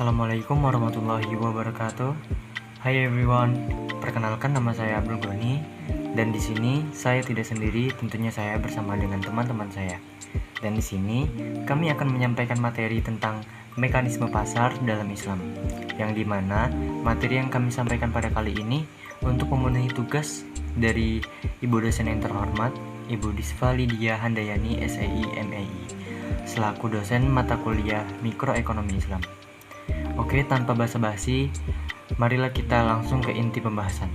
Assalamualaikum warahmatullahi wabarakatuh. Hai everyone, perkenalkan nama saya Abdul Goni dan di sini saya tidak sendiri, tentunya saya bersama dengan teman-teman saya. Dan di sini kami akan menyampaikan materi tentang mekanisme pasar dalam Islam, yang dimana materi yang kami sampaikan pada kali ini untuk memenuhi tugas dari Ibu dosen yang terhormat, Ibu Disva Lydia Handayani SII MAI, selaku dosen mata kuliah Mikroekonomi Islam. Oke, tanpa basa-basi, marilah kita langsung ke inti pembahasan.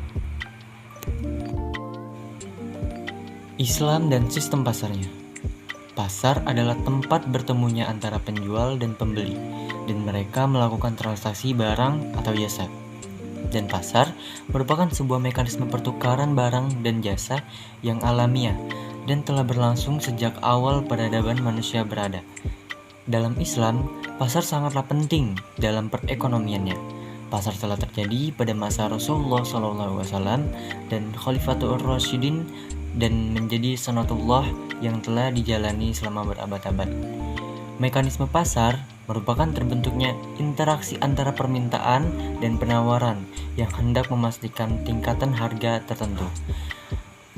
Islam dan sistem pasarnya. Pasar adalah tempat bertemunya antara penjual dan pembeli, dan mereka melakukan transaksi barang atau jasa. Dan pasar merupakan sebuah mekanisme pertukaran barang dan jasa yang alamiah dan telah berlangsung sejak awal peradaban manusia berada. Dalam Islam, pasar sangatlah penting dalam perekonomiannya. Pasar telah terjadi pada masa Rasulullah SAW dan Khalifatul Rasyidin dan menjadi sunatullah yang telah dijalani selama berabad-abad. Mekanisme pasar merupakan terbentuknya interaksi antara permintaan dan penawaran yang hendak memastikan tingkatan harga tertentu.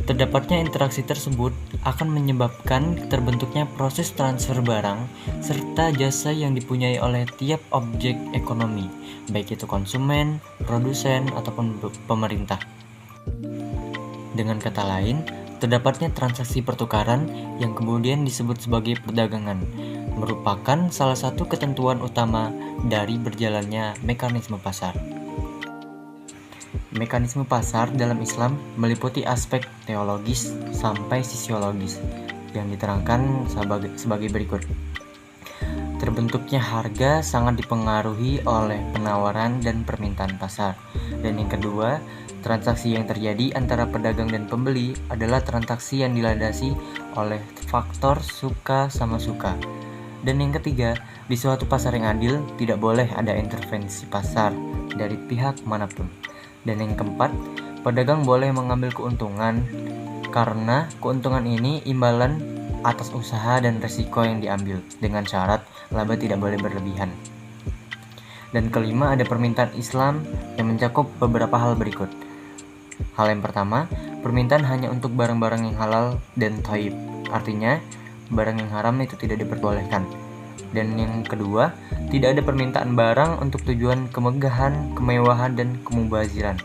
Terdapatnya interaksi tersebut akan menyebabkan terbentuknya proses transfer barang serta jasa yang dipunyai oleh tiap objek ekonomi, baik itu konsumen, produsen, ataupun pemerintah. Dengan kata lain, terdapatnya transaksi pertukaran yang kemudian disebut sebagai perdagangan, merupakan salah satu ketentuan utama dari berjalannya mekanisme pasar. Mekanisme pasar dalam Islam meliputi aspek teologis sampai sisiologis yang diterangkan sebagai berikut. Terbentuknya harga sangat dipengaruhi oleh penawaran dan permintaan pasar. Dan yang kedua, transaksi yang terjadi antara pedagang dan pembeli adalah transaksi yang dilandasi oleh faktor suka sama suka. Dan yang ketiga, di suatu pasar yang adil tidak boleh ada intervensi pasar dari pihak manapun. Dan yang keempat, pedagang boleh mengambil keuntungan karena keuntungan ini imbalan atas usaha dan resiko yang diambil, dengan syarat laba tidak boleh berlebihan. Dan kelima, ada permintaan Islam yang mencakup beberapa hal berikut. Hal yang pertama, permintaan hanya untuk barang-barang yang halal dan thayyib, artinya barang yang haram itu tidak diperbolehkan. Dan yang kedua, tidak ada permintaan barang untuk tujuan kemegahan, kemewahan, dan kemubaziran.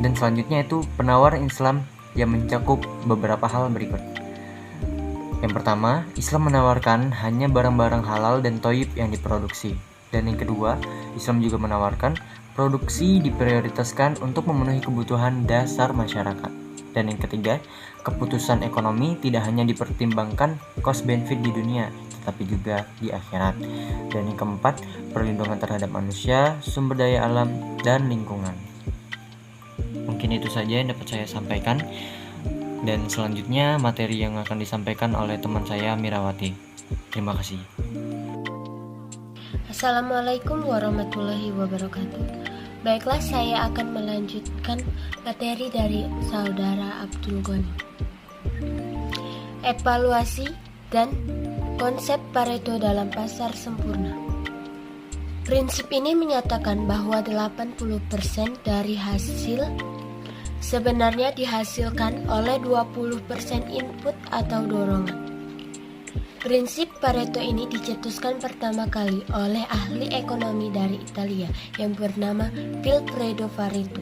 Dan selanjutnya itu penawaran Islam yang mencakup beberapa hal berikut. Yang pertama, Islam menawarkan hanya barang-barang halal dan thayyib yang diproduksi. Dan yang kedua, Islam juga menawarkan produksi diprioritaskan untuk memenuhi kebutuhan dasar masyarakat. Dan yang ketiga, keputusan ekonomi tidak hanya dipertimbangkan cost benefit di dunia, tetapi juga di akhirat. Dan yang keempat, perlindungan terhadap manusia, sumber daya alam, dan lingkungan. Mungkin itu saja yang dapat saya sampaikan. Dan selanjutnya materi yang akan disampaikan oleh teman saya Mirawati. Terima kasih. Assalamualaikum warahmatullahi wabarakatuh. Baiklah, saya akan melanjutkan materi dari saudara Abdul Goni. Evaluasi dan konsep Pareto dalam pasar sempurna. Prinsip ini menyatakan bahwa 80% dari hasil sebenarnya dihasilkan oleh 20% input atau dorongan. Prinsip Pareto ini dicetuskan pertama kali oleh ahli ekonomi dari Italia yang bernama Vilfredo Pareto.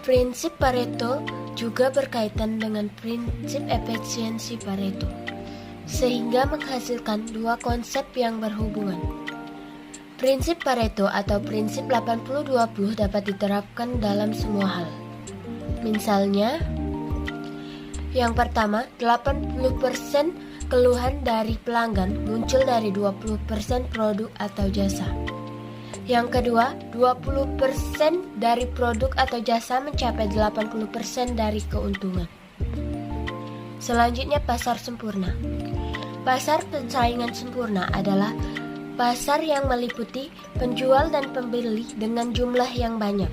Prinsip Pareto juga berkaitan dengan prinsip efisiensi Pareto, sehingga menghasilkan dua konsep yang berhubungan. Prinsip Pareto atau prinsip 80-20 dapat diterapkan dalam semua hal. Misalnya, yang pertama, 80% keluhan dari pelanggan muncul dari 20% produk atau jasa. Yang kedua, 20% dari produk atau jasa mencapai 80% dari keuntungan. Selanjutnya, pasar sempurna. Pasar persaingan sempurna adalah pasar yang meliputi penjual dan pembeli dengan jumlah yang banyak.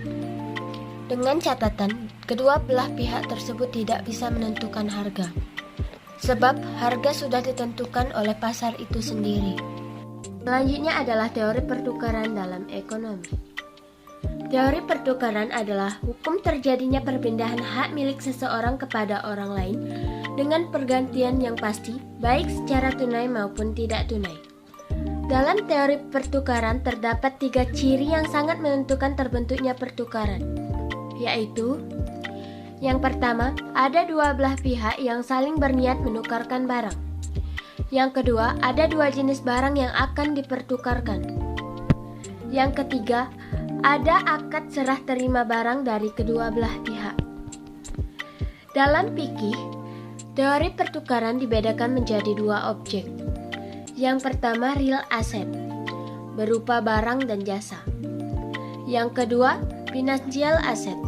Dengan catatan, kedua belah pihak tersebut tidak bisa menentukan harga, sebab harga sudah ditentukan oleh pasar itu sendiri. Selanjutnya adalah teori pertukaran dalam ekonomi. Teori pertukaran adalah hukum terjadinya perpindahan hak milik seseorang kepada orang lain dengan pergantian yang pasti, baik secara tunai maupun tidak tunai. Dalam teori pertukaran terdapat 3 ciri yang sangat menentukan terbentuknya pertukaran, yaitu: yang pertama, ada dua belah pihak yang saling berniat menukarkan barang. Yang kedua, ada 2 jenis barang yang akan dipertukarkan. Yang ketiga, ada akad serah terima barang dari kedua belah pihak. Dalam fikih, teori pertukaran dibedakan menjadi 2 objek. Yang pertama, real asset, berupa barang dan jasa. Yang kedua, financial asset,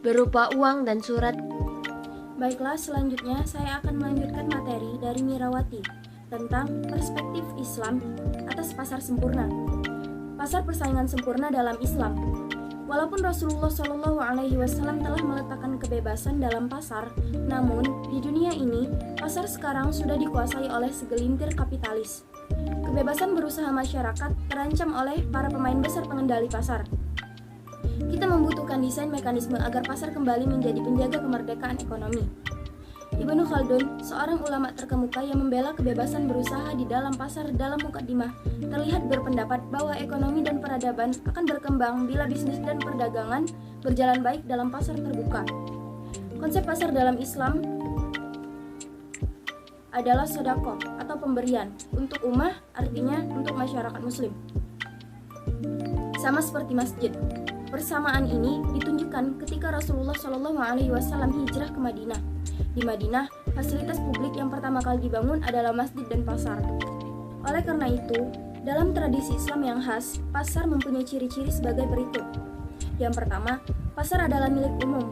berupa uang dan surat. Baiklah, selanjutnya saya akan melanjutkan materi dari Mirawati tentang perspektif Islam atas pasar sempurna. Pasar persaingan sempurna dalam Islam. Walaupun Rasulullah SAW telah meletakkan kebebasan dalam pasar, namun di dunia ini pasar sekarang sudah dikuasai oleh segelintir kapitalis. Kebebasan berusaha masyarakat terancam oleh para pemain besar pengendali pasar. Kita membutuhkan desain mekanisme agar pasar kembali menjadi penjaga kemerdekaan ekonomi. Ibnu Khaldun, seorang ulama terkemuka yang membela kebebasan berusaha di dalam pasar, dalam Muqaddimah, terlihat berpendapat bahwa ekonomi dan peradaban akan berkembang bila bisnis dan perdagangan berjalan baik dalam pasar terbuka. Konsep pasar dalam Islam adalah sodako atau pemberian untuk ummah, artinya untuk masyarakat muslim. Sama seperti masjid. Persamaan ini ditunjukkan ketika Rasulullah SAW hijrah ke Madinah. Di Madinah, fasilitas publik yang pertama kali dibangun adalah masjid dan pasar. Oleh karena itu, dalam tradisi Islam yang khas, pasar mempunyai ciri-ciri sebagai berikut. Yang pertama, pasar adalah milik umum.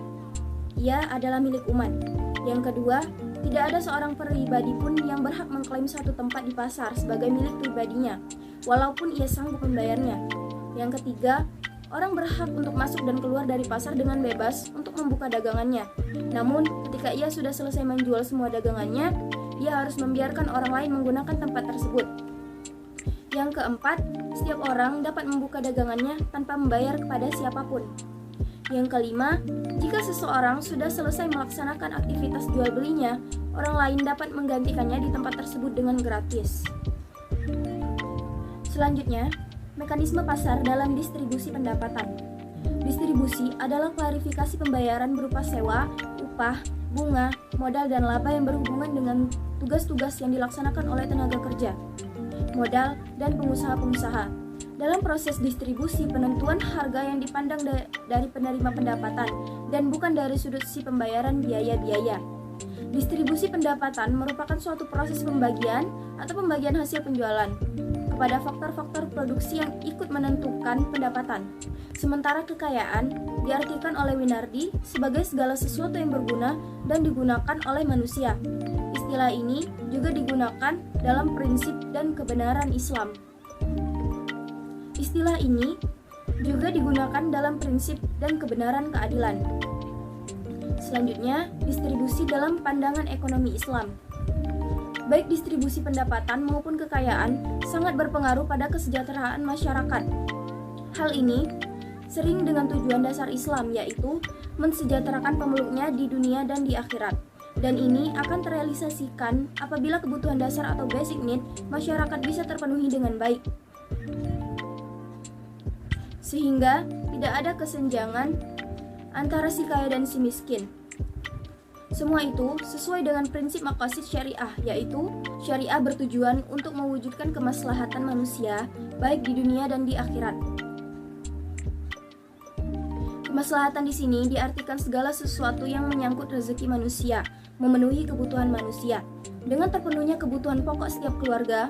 Ia adalah milik umat. Yang kedua, tidak ada seorang pribadi pun yang berhak mengklaim suatu tempat di pasar sebagai milik pribadinya, walaupun ia sanggup membayarnya. Yang ketiga, orang berhak untuk masuk dan keluar dari pasar dengan bebas untuk membuka dagangannya. Namun, ketika ia sudah selesai menjual semua dagangannya, ia harus membiarkan orang lain menggunakan tempat tersebut. Yang keempat, setiap orang dapat membuka dagangannya tanpa membayar kepada siapapun. Yang kelima, jika seseorang sudah selesai melaksanakan aktivitas jual belinya, orang lain dapat menggantikannya di tempat tersebut dengan gratis. Selanjutnya, mekanisme pasar dalam distribusi pendapatan. Distribusi adalah klarifikasi pembayaran berupa sewa, upah, bunga, modal, dan laba yang berhubungan dengan tugas-tugas yang dilaksanakan oleh tenaga kerja, modal, dan pengusaha-pengusaha. Dalam proses distribusi, penentuan harga yang dipandang dari penerima pendapatan dan bukan dari sudut sisi pembayaran biaya-biaya. Distribusi pendapatan merupakan suatu proses pembagian atau pembagian hasil penjualan kepada faktor-faktor produksi yang ikut menentukan pendapatan. Sementara kekayaan diartikan oleh Winardi sebagai segala sesuatu yang berguna dan digunakan oleh manusia. Istilah ini juga digunakan dalam prinsip dan kebenaran Islam. Istilah ini juga digunakan dalam prinsip dan kebenaran keadilan. Selanjutnya, distribusi dalam pandangan ekonomi Islam. Baik distribusi pendapatan maupun kekayaan sangat berpengaruh pada kesejahteraan masyarakat. Hal ini sering dengan tujuan dasar Islam, yaitu mensejahterakan pemeluknya di dunia dan di akhirat. Dan ini akan terrealisasikan apabila kebutuhan dasar atau basic need masyarakat bisa terpenuhi dengan baik, sehingga tidak ada kesenjangan antara si kaya dan si miskin. Semua itu sesuai dengan prinsip maqasid syariah, yaitu syariah bertujuan untuk mewujudkan kemaslahatan manusia baik di dunia dan di akhirat. Kemaslahatan di sini diartikan segala sesuatu yang menyangkut rezeki manusia, memenuhi kebutuhan manusia. Dengan terpenuhnya kebutuhan pokok setiap keluarga,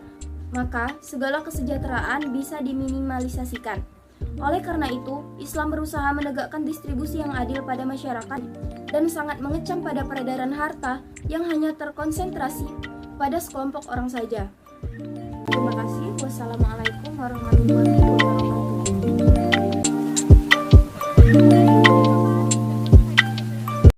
maka segala kesejahteraan bisa diminimalisasikan. Oleh karena itu, Islam berusaha menegakkan distribusi yang adil pada masyarakat dan sangat mengecam pada peredaran harta yang hanya terkonsentrasi pada sekelompok orang saja. Terima kasih. Wassalamualaikum warahmatullahi wabarakatuh.